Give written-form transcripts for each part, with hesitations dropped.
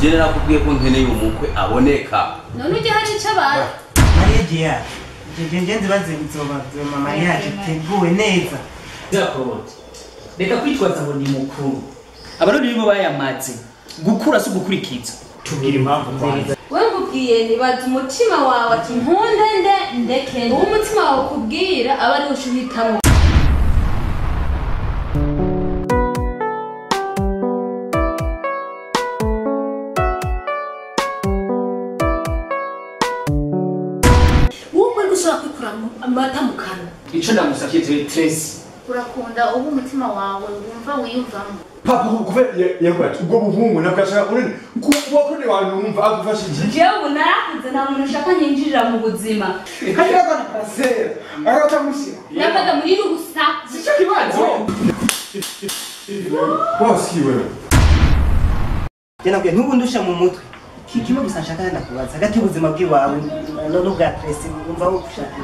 je nakubwiye ko nkeneye umukwe aboneka. None uje hari ico bara? Mariya ngenzi bazinzoba Mariya teguwe neza. Zakoroti. Reka kwitwaza ngo ni mukuru. Abarundi nibo bayamaze. Gukura si gukurikiza. Tubwira impamvu kwanza. Wewe ngubwiye nibaza umutima wawe ati nkundende ndeke. Uwo umutima wawe kubwira abari ushuhitamo. Amata mukana. Ico ndamusavye Tracy. Urakunda ubu umutima wawe wumva wiyumvamo. Papa kuve yegwati ubwo buhungu nakashaka urene kubakundi wantu wumva agufashije. Jewe narakuze nta muntu ushaka nyinjirira mu buzima. Kandi yakona parasera. Arota mushira. Yabaga muri rugusa. Sico kibazo. Bosi wewe. Nabwiye ntubundusha mu mutwe. Kimwe gusa nshaka ndakubaza hagati y'ubuzima bw'iwawe no bwa Tracy wumva wo gushaka.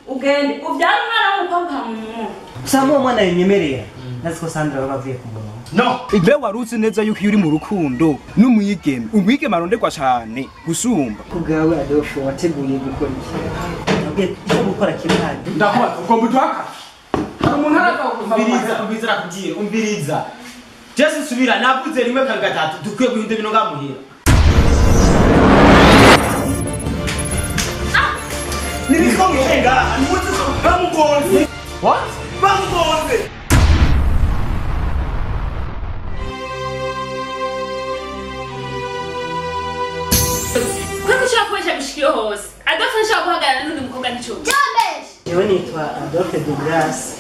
Ugende uvyara umwana w'umukobwa mu. Usanga uwo mwana yinyemerera. Naziko Sandra bavuye ku murongo. No, ibe waruzi neza yuko uri mu rukundo n'umwigeme. Umwigeme arondegwa cyane gusumba. Kugawe Adolfo wateguye gukora iki? Nabwiye cyo gukora kirahandi. Ndakubaza uko mutwaka. Hari umuntu Umviriza kugiye umviriza. Jesse subira navuze rimwe ka gatatu dukwiye guhinda bino ngamuhira. Nilikongenga, nimuze bamugonze. What? Bamugonze. Kwani ushaka kuesha gushikiro hose. Adafasha guhagarara n'undi mukobwa n'ico. Jambes. Yewe nitwa Adolphe Douglas.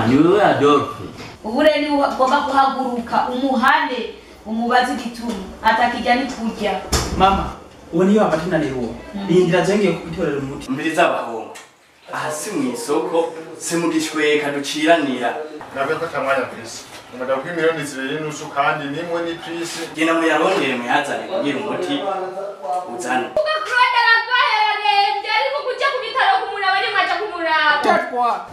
Ni wewe Adolphe. Ubure ni ugomba kuhaguruka umuhane umubaze igituma atakijya nikurya. Mama, uwo niyo amatuna rero. Iyi ngira zengeye kubitorera umuti. Mbiriza abahungu. Aha si mu isoko, si mu gishweka duciranira. Nabe ko tamwanya Chris. Umada ku miliyoni 2 kandi nimwe ni Chris. Gena mu yarongere mu yazane kugira umuti uzane. Ugakurada ragwaya arembye ariko kujya ku bitaro kumuraba ni mwaje kumuraba. Tatwa.